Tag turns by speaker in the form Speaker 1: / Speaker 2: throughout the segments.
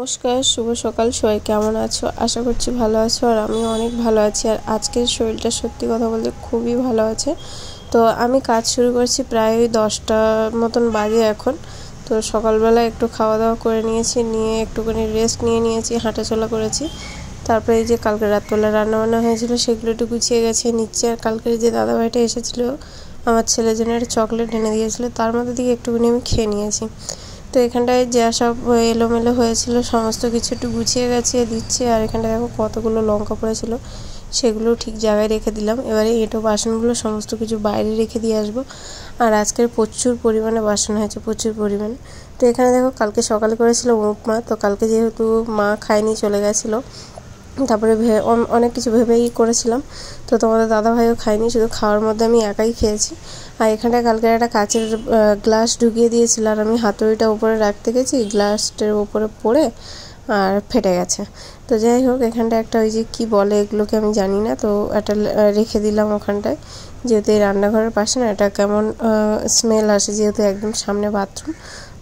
Speaker 1: নমস্কার, শুভ সকাল সবাই। কেমন আছো? আশা করছি ভালো আছো, আর আমিও অনেক ভালো আছি। আর আজকের শরীরটা সত্যি কথা বলতে খুবই ভালো আছে। তো আমি কাজ শুরু করছি প্রায় 10টার মতন বাজে এখন। তো সকালবেলা একটু খাওয়া দাওয়া করে নিয়েছি, নিয়ে একটুখানি রেস্ট নিয়েছি, হাঁটাচলা করেছি। তারপরে এই যে কালকে রাতবেলা রান্নাবান্না হয়েছিল সেগুলো একটু গুছিয়ে গেছে নিচ্ছে। আর কালকের যে দাদাভাইটা এসেছিলো আমার ছেলের জন্য একটা চকলেট এনে দিয়েছিলো, তার মধ্যে থেকে একটুখানি আমি খেয়ে নিয়েছি। তো এখানটায় যা সব এলোমেলো হয়েছিল সমস্ত কিছু একটু গুছিয়ে গেছিয়ে দিচ্ছে। আর এখানটায় দেখো কতগুলো লঙ্কা পড়েছিল, সেগুলো ঠিক জায়গায় রেখে দিলাম। এবারে এঁটো বাসনগুলো সমস্ত কিছু বাইরে রেখে দিয়ে আসবো। আর আজকের প্রচুর পরিমাণে বাসন হয়েছে, প্রচুর পরিমাণে। তো এখানে দেখো কালকে সকালে করেছিল উপমা, তো কালকে যেহেতু মা খায়নি চলে গেছিলো, তারপরে অনেক কিছু ভেবেই করেছিলাম। তো তোমাদের দাদাভাইও খায়নি, শুধু খাওয়ার মধ্যে আমি একাই খেয়েছি। আর এখানটায় কালকে একটা কাচের গ্লাস ঢুকিয়ে দিয়েছিল, আর আমি হাতুড়িটা উপরে রাখতে গেছি, গ্লাসটার উপরে পড়ে আর ফেটে গেছে। তো যাই হোক, এখানটা একটা ওই যে কী বলে এগুলোকে আমি জানি না, তো একটা রেখে দিলাম ওখানটায়। যেহেতু এই রান্নাঘরের পাশে না এটা কেমন স্মেল আসে, যেহেতু একদম সামনে বাথরুম,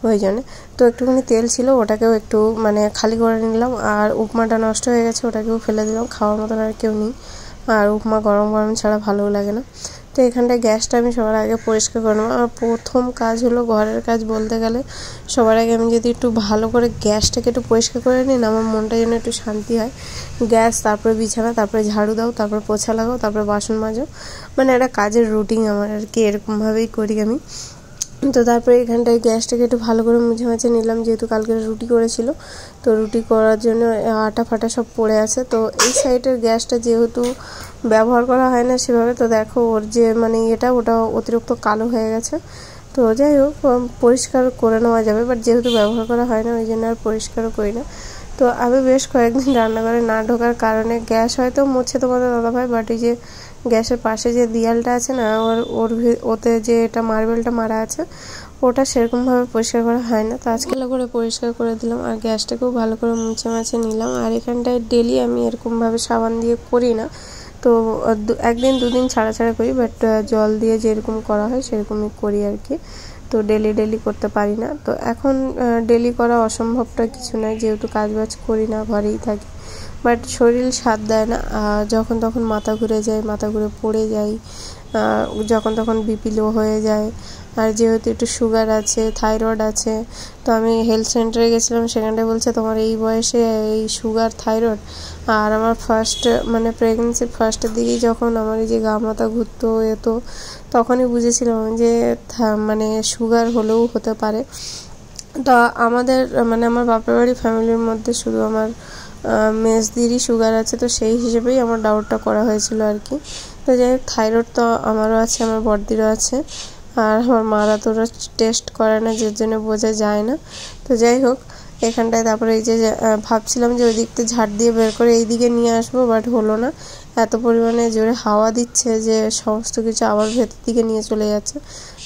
Speaker 1: ওই জন্যে। তো একটুখানি তেল ছিল, ওটাকেও একটু মানে খালি করে নিলাম। আর উপমাটা নষ্ট হয়ে গেছে, ওটাকেও ফেলে দিলাম, খাওয়ার মতন আর কেউ নেই। আর উপমা গরম গরম ছাড়া ভালোও লাগে না। তো এখানটায় গ্যাসটা আমি সবার আগে পরিষ্কার করে নেবো। আর প্রথম কাজ হলো ঘরের কাজ বলতে গেলে, সবার আগে আমি যদি একটু ভালো করে গ্যাসটাকে একটু পরিষ্কার করে নিই না, আমার মনটা যেন একটু শান্তি হয়। গ্যাস, তারপরে বিছানা, তারপরে ঝাড়ু দাও, তারপরে পোছা লাগাও, তারপরে বাসন মাজো। মানে একটা কাজের রুটিন আমার আর কি, এরকমভাবেই করি আমি। তো তারপরে এখানটায় গ্যাসটাকে একটু ভালো করে মুছে নিলাম, যেহেতু কালকে রুটি করেছিল। তো রুটি করার জন্য আটা ফাটা সব পড়ে আছে। তো এই সাইডের গ্যাসটা যেহেতু ব্যবহার করা হয় না সেভাবে, তো দেখো ওর যে মানে ওটা অতিরিক্ত কালো হয়ে গেছে। তো যাই হোক, পরিষ্কার করে নেওয়া যাবে, বাট যেহেতু ব্যবহার করা হয় না ওই জন্য আর পরিষ্কারও করি না। তো আমি বেশ কয়েকদিন রান্নাঘরে না ঢোকার কারণে গ্যাস হয়তো মুছে তোমাদের দাদাভাই, বাট এই যে গ্যাসের পাশে যে দেয়ালটা আছে না, ওতে যে এটা মার্বেলটা মারা আছে, ওটা সেরকমভাবে পরিষ্কার করা হয় না। তো আজকে ভালো করে পরিষ্কার করে দিলাম, আর গ্যাসটাকেও ভালো করে মুছে নিলাম। আর এখানটায় ডেলি আমি এরকমভাবে সাবান দিয়ে করি না, তো একদিন দুদিন ছাড়া করি, বাট জল দিয়ে যেরকম করা হয় সেরকমই করি আর কি। তো ডেলি করতে পারি না। তো এখন ডেলি করা অসম্ভবটা কিছু নয়, যেহেতু কাজবাজ করি না, ঘরেই থাকি। বাট শরীর সাথ দেয় না, যখন তখন মাথা ঘুরে যায়, মাথা ঘুরে পড়ে যাই, যখন তখন বিপি লো হয়ে যায়। আর যেহেতু একটু সুগার আছে, থাইরয়েড আছে, তো আমি হেলথ সেন্টারে গেছিলাম, সেখানটায় বলছে তোমার এই বয়সে এই সুগার, থাইরয়েড। আর আমার মানে প্রেগনেন্সির ফার্স্টের দিকেই যখন আমার এই যে গা মাথা ঘুরতো তখনই বুঝেছিলাম যে মানে সুগার হলেও হতে পারে। তো আমাদের মানে আমার বাপের বাড়ি ফ্যামিলির মধ্যে শুধু আমার মেজদিরই সুগার আছে, তো সেই হিসেবেই আমার ডাউটটা করা হয়েছিল আর কি। তো যাই হোক, থাইরয়েড তো আমারও আছে, আমার বড়দিরও আছে। আর আমার মারা তো ওরা টেস্ট করে না, যার জন্য বোঝা যায় না। তো যাই হোক, এখানটায় তারপরে এই যে ভাবছিলাম যে ওই দিকতে ঝাড় দিয়ে বের করে এই দিকে নিয়ে আসবো, বাট হলো না। এত পরিমাণে জোরে হাওয়া দিচ্ছে যে সমস্ত কিছু আবার ভেতর দিকে নিয়ে চলে যাচ্ছে।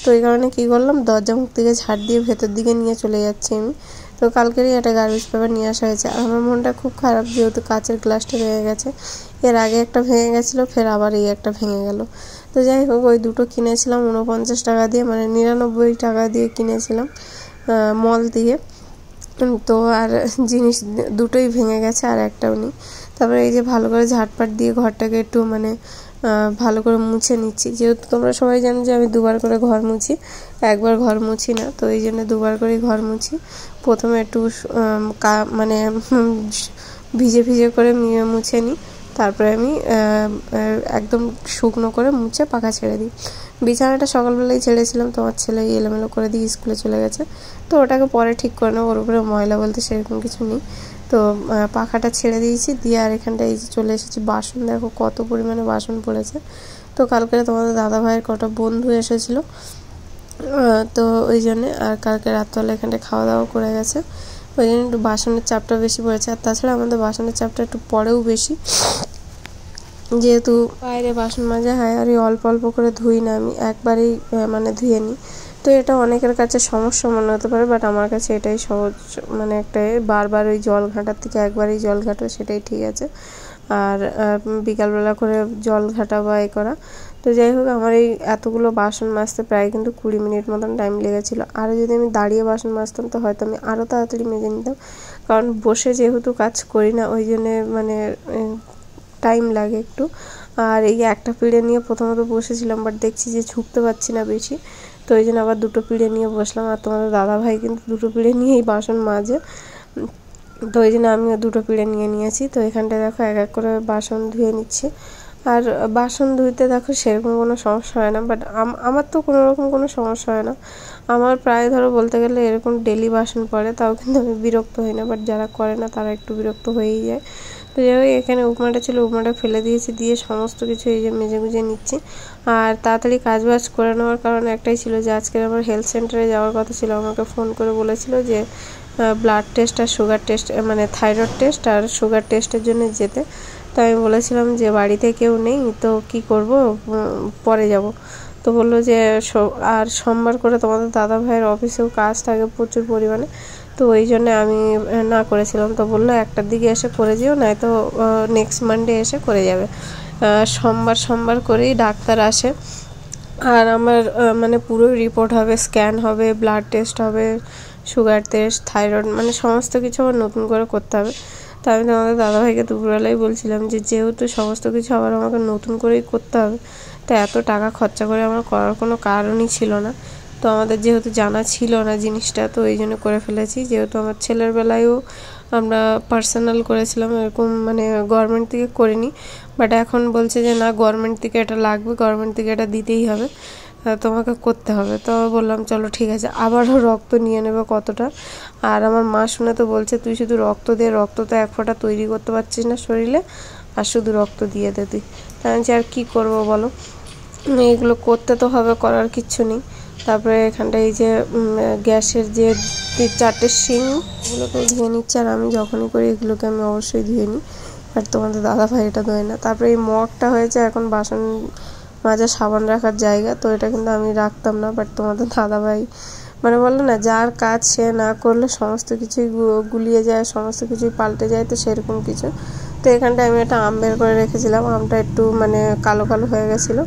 Speaker 1: তো এই কারণে কী করলাম, দরজা মুখ থেকে ঝাড় দিয়ে ভেতর দিকে নিয়ে চলে যাচ্ছি আমি। তো কালকেরই একটা গার্বেজ পেপার নিয়ে আসা হয়েছে। আর আমার মনটা খুব খারাপ, যেহেতু কাচের গ্লাসটা ভেঙে গেছে। এর আগে একটা ভেঙে গেছিলো, ফের আবার এই একটা ভেঙে গেল। তো যাই হোক, ওই দুটো কিনেছিলাম 49 টাকা দিয়ে, মানে 99 টাকা দিয়ে কিনেছিলাম মল দিয়ে। তো আর জিনিস দুটোই ভেঙে গেছে, আর একটাও নেই। তারপরে এই যে ভালো করে ঝাড়পাট দিয়ে ঘরটাকে একটু মানে ভালো করে মুছে নিচ্ছি। যেহেতু তোমরা সবাই জানো যে আমি দুবার করে ঘর মুছি, একবার ঘর মুছি না, তো এই জন্য দুবার করেই ঘর মুছি। প্রথমে একটু মানে ভিজে করে মুছে নিই, তারপরে আমি একদম শুকনো করে মুছে পাখা ছেড়ে দিই। বিছানাটা সকালবেলায় ছেড়েছিলাম, তো আমার ছেলে এলোমেলো করে দিয়ে স্কুলে চলে গেছে, তো ওটাকে পরে ঠিক করে নেবো। ওর উপরে ময়লা বলতে সেরকম কিছু নেই। তো পাখাটা ছেড়ে দিয়েছি দিয়ে, আর এখানটায় এই যে চলে এসেছি। বাসন দেখো কত পরিমাণে বাসন পড়েছে। তো কালকে তোমাদের দাদাভাইয়ের কটা বন্ধু এসেছিলো, তো ওই জন্যে। আর কালকে রাত্রবেলা এখানটায় খাওয়া দাওয়া করে গেছে, ওই জন্য একটু বাসনের চাপটা বেশি পড়েছে। আর তাছাড়া আমাদের বাসনের চাপটা একটু পরেও বেশি, যেহেতু বাইরে বাসন মাজা হয়। আর এই অল্প করে ধুই না আমি, একবারেই মানে ধুয়ে নিই। তো এটা অনেকের কাছে সমস্যা মনে হতে পারে, বাট আমার কাছে এটাই সহজ, মানে একটাই। বারবার ওই জল ঘাঁটার থেকে একবারই জল ঘাঁটো, সেটাই ঠিক আছে। আর বিকালবেলা করে জল ঘাঁটা বা এ করা। তো যাই হোক, আমার এই এতগুলো বাসন মাজতে প্রায় কিন্তু 20 মিনিট মতন টাইম লেগেছিলো। আরও যদি আমি দাঁড়িয়ে বাসন মাজতাম তো হয়তো আমি আরও তাড়াতাড়ি মেজে নিতাম, কারণ বসে যেহেতু কাজ করি না ওই জন্যে মানে টাইম লাগে একটু। আর এই একটা পিঁড়ে নিয়ে প্রথমত বসেছিলাম, বাট দেখছি যে ঝুঁকতে পারছি না বেশি, তো ওই জন্য আবার দুটো পিঁড়ে নিয়ে বসলাম। আর তোমাদের দাদাভাই কিন্তু দুটো পিঁড়ে নিয়েই বাসন মাজে, তো ওই জন্য আমিও দুটো পিঁড়ে নিয়ে নিয়েছি। তো এখানটায় দেখো এক এক করে বাসন ধুয়ে নিচ্ছি। আর বাসন ধুইতে দেখো সেরকম কোনো সমস্যা হয় না, বাট আমার তো কোনো রকম কোনো সমস্যা হয় না। আমার প্রায় ধরো বলতে গেলে এরকম ডেলি বাসন পড়ে, তাও কিন্তু আমি বিরক্ত হই না, বাট যারা করে না তারা একটু বিরক্ত হয়েই যায়। তো যাই হোক, এখানে উপমাটা ছিল, উপমাটা ফেলে দিয়েছি, দিয়ে সমস্ত কিছু এই যে মেজে গুজে নিচ্ছি। আর তাড়াতাড়ি কাজ বাজ করে নেওয়ার কারণ একটাই ছিল যে আজকে আমার হেলথ সেন্টারে যাওয়ার কথা ছিল। আমাকে ফোন করে বলেছিল যে ব্লাড টেস্ট আর সুগার টেস্ট, মানে থাইরয়েড টেস্ট আর সুগার টেস্টের জন্য যেতে। তো আমি বলেছিলাম যে বাড়িতে কেউ নেই, তো কি করব, পরে যাব। তো বললো যে আর সোমবার করে তোমাদের দাদা ভাইয়ের অফিসেও কাজ থাকে প্রচুর পরিমাণে, তো ওই জন্য আমি না করেছিলাম। তো বললো 1টার দিকে এসে করে যেও, নয়তো নেক্সট মানডে এসে করে যাবে। সোমবার করেই ডাক্তার আসে, আর আমার মানে পুরো রিপোর্ট হবে, স্ক্যান হবে, ব্লাড টেস্ট হবে, সুগার টেস্ট, থাইরয়েড, মানে সমস্ত কিছু আবার নতুন করে করতে হবে। তো আমি তোমাদের দাদাভাইকে দুপুরবেলায় বলছিলাম যে যেহেতু সমস্ত কিছু আবার আমাকে নতুন করেই করতে হবে, তো এত টাকা খরচা করে আমার করার কোনো কারণই ছিল না। তো আমাদের যেহেতু জানা ছিল না জিনিসটা, তো এই জন্য করে ফেলেছি। যেহেতু আমার ছেলের বেলায়ও আমরা পার্সোনাল করেছিলাম, এরকম মানে গভর্নমেন্ট থেকে করিনি, বাট এখন বলছে যে না, গভর্নমেন্ট থেকে এটা লাগবে, গভর্নমেন্ট থেকে এটা দিতেই হবে, তোমাকে করতে হবে। তো বললাম চলো ঠিক আছে, আবারও রক্ত নিয়ে নেবে কতটা। আর আমার মা শুনে তো বলছে তুই শুধু রক্ত দে, রক্ত তো এক ফোঁটা তৈরি করতে পারছিস না শরীরে, আর শুধু রক্ত দিয়ে দে তুই। তাই আমি আর কী করবো বলো, এগুলো করতে তো হবে, করার কিচ্ছু নেই। তারপরে এখানটা এই যে গ্যাসের যে 4টে শিং, এগুলোকে ধুয়ে নিচ্ছে। আর আমি যখনই করি এগুলোকে আমি অবশ্যই ধুয়ে নিই, আর তোমাদের দাদাভাই এটা ধোয় না। তারপরে এই মগটা হয়েছে এখন বাসন মাজা সাবান রাখার জায়গা, তো এটা কিন্তু আমি রাখতাম না, বাট তোমাদের দাদাভাই মানে বললো না, যার কাজ সে না করলে সমস্ত কিছুই গুলিয়ে যায়, সমস্ত কিছুই পাল্টে যায়, তো সেরকম কিছু। তো এখানটায় আমি একটা আম বের করে রেখেছিলাম, আমটা একটু মানে কালো কালো হয়ে গেছিলো,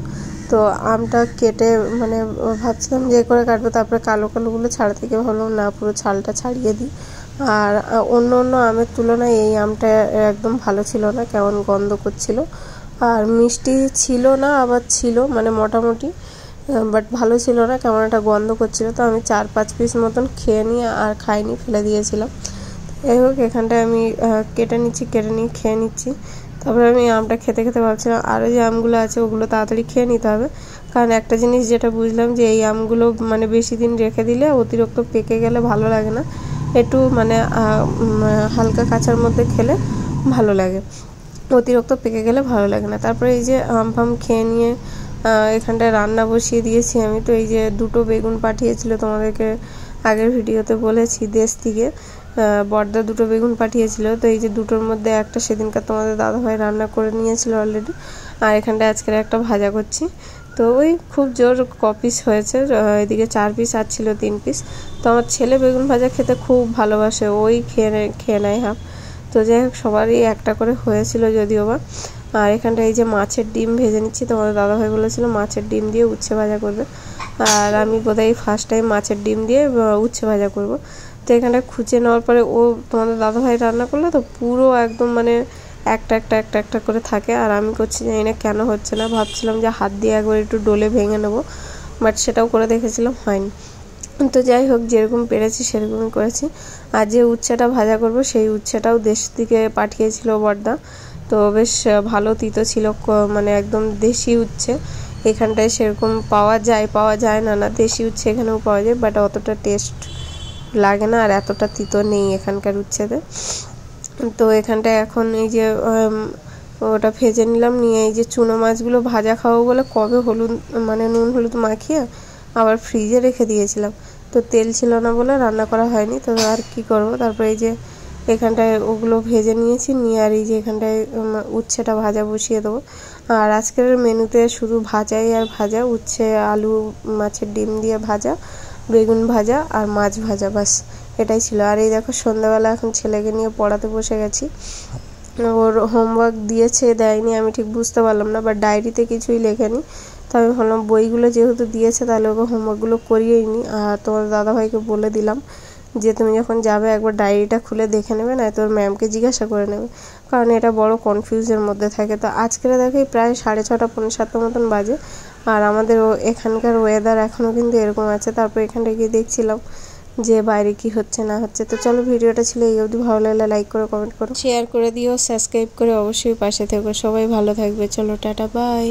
Speaker 1: তো আমটা কেটে মানে ভাবছিলাম যে করে কাটবো, তারপরে কালো কালোগুলো ছাড়াতে গিয়ে ভাবলাম না, পুরো ছালটা ছাড়িয়ে দিই। আর অন্য আমের তুলনায় এই আমটা একদম ভালো ছিল না, কেমন গন্ধ করছিল, আর মিষ্টি ছিল না, আবার ছিল মানে মোটামুটি, বাট ভালো ছিল না, কেমন একটা গন্ধ করছিল। তো আমি 4-5 পিস মতন খেয়ে নিয়ে আর খাইনি, ফেলে দিয়েছিলাম। যাই হোক, এখানটায় আমি কেটে নিয়ে খেয়ে নিচ্ছি। তারপরে আমি আমটা খেতে খেতে ভাবছিলাম আরও যে আমগুলো আছে ওগুলো তাড়াতাড়ি খেয়ে নিতে হবে, কারণ একটা জিনিস যেটা বুঝলাম যে এই আমগুলো মানে বেশি দিন রেখে দিলে অতিরিক্ত পেকে গেলে ভালো লাগে না, একটু মানে হালকা কাঁচার মধ্যে খেলে ভালো লাগে, অতিরিক্ত পেকে গেলে ভালো লাগে না। তারপরে এই যে আম ফাম খেয়ে নিয়ে এখানটায় রান্না বসিয়ে দিয়েছি আমি। তো এই যে 2টো বেগুন পাঠিয়েছিল, তোমাদেরকে আগের ভিডিওতে বলেছি, দেশ থেকে বড়দা 2টো বেগুন পাঠিয়েছিল। তো এই যে 2টোর মধ্যে একটা সেদিনকার তোমাদের দাদাভাই রান্না করে নিয়েছিল অলরেডি, আর এখানটায় আজকের একটা ভাজা করছি। তো ওই খুব জোর কপিস হয়েছে, এদিকে 4 পিস আর ছিল 3 পিস। তো আমার ছেলে বেগুন ভাজা খেতে খুব ভালোবাসে, ওই খেয়ে নেয় হাফ। তো যাই হোক, সবারই একটা করে হয়েছিল যদিও বা। আর এখানটা এই যে মাছের ডিম ভেজে নিচ্ছি, তোমাদের দাদাভাই বলেছিল মাছের ডিম দিয়ে উচ্ছে ভাজা করবে, আর আমি বোধহয় ফার্স্ট টাইম মাছের ডিম দিয়ে উচ্ছে ভাজা করব। তো এখানটা খুঁচে নেওয়ার পরে ও তোমাদের দাদাভাই রান্না করলে তো পুরো একদম মানে একটা করে থাকে, আর আমি করছি জানি না কেন হচ্ছে না, ভাবছিলাম যে হাত দিয়ে একবার একটু ডলে ভেঙে নেবো, বাট সেটাও করে দেখেছিলাম হয়নি। তো যাই হোক, যেরকম পেরেছি সেরকমই করেছি। আর যে উচ্ছেটা ভাজা করব সেই উচ্ছেটাও দেশ থেকে পাঠিয়েছিল বড়দা, তো বেশ ভালো তিতো ছিল, মানে একদম দেশি উচ্ছে। এখানটায় সেরকম পাওয়া যায় না, দেশি উচ্ছে এখানেও পাওয়া যায়, বাট অতটা টেস্ট লাগে না, আর এতটা তিতো নেই এখানকার উচ্ছেতে। তো এখানটায় এখন এই যে ওটা ভেজে নিলাম, নিয়ে এই যে চুনো মাছগুলো ভাজা খাবো বলে কবে মানে নুন হলুদ মাখিয়ে আবার ফ্রিজে রেখে দিয়েছিলাম, তো তেল ছিল না বলে রান্না করা হয়নি। তো আর কি করব, তারপরে এই যে এখানটায় ওগুলো ভেজে নিয়েছি, নিয়ে আর এই যে এখানটায় উচ্ছেটা ভাজা বসিয়ে দেবো। আর আজকের মেনুতে শুধু ভাজাই আর ভাজা, উচ্ছে আলু মাছের ডিম দিয়ে ভাজা, বেগুন ভাজা আর মাছ ভাজা, বাস এটাই ছিল। আর এই দেখো সন্ধ্যাবেলা এখন ছেলেকে নিয়ে পড়াতে বসে গেছি। ওর হোমওয়ার্ক দিয়েছে দেয়নি আমি ঠিক বুঝতে পারলাম না, বাট ডায়েরিতে কিছুই লেখেনি। তো আমি ভাবলাম বইগুলো যেহেতু দিয়েছে তাহলে ওকে হোমওয়ার্কগুলো করিয়েই নি। আর তোমার দাদাভাইকে বলে দিলাম যে তুমি যখন যাবে একবার ডায়েরিটা খুলে দেখে নেবে, না তোর ম্যামকে জিজ্ঞাসা করে নেবে, কারণ এটা বড় কনফিউজের মধ্যে থাকে। তো আজকের দেখি প্রায় 6:30 পৌনে 7 মতন বাজে, আর আমাদের এখানকার ওয়েদার এখনও কিন্তু এরকম আছে। তারপর এখানটা গিয়ে দেখছিলাম যে বাইরে কি হচ্ছে না হচ্ছে। তো চলো, ভিডিওটা ছিল এই অবধি। ভালো লাগলে লাইক করো, কমেন্ট করো, শেয়ার করে দিও, সাবস্ক্রাইব করে অবশ্যই পাশে থেকো। সবাই ভালো থাকবে। চলো টাটা, বাই।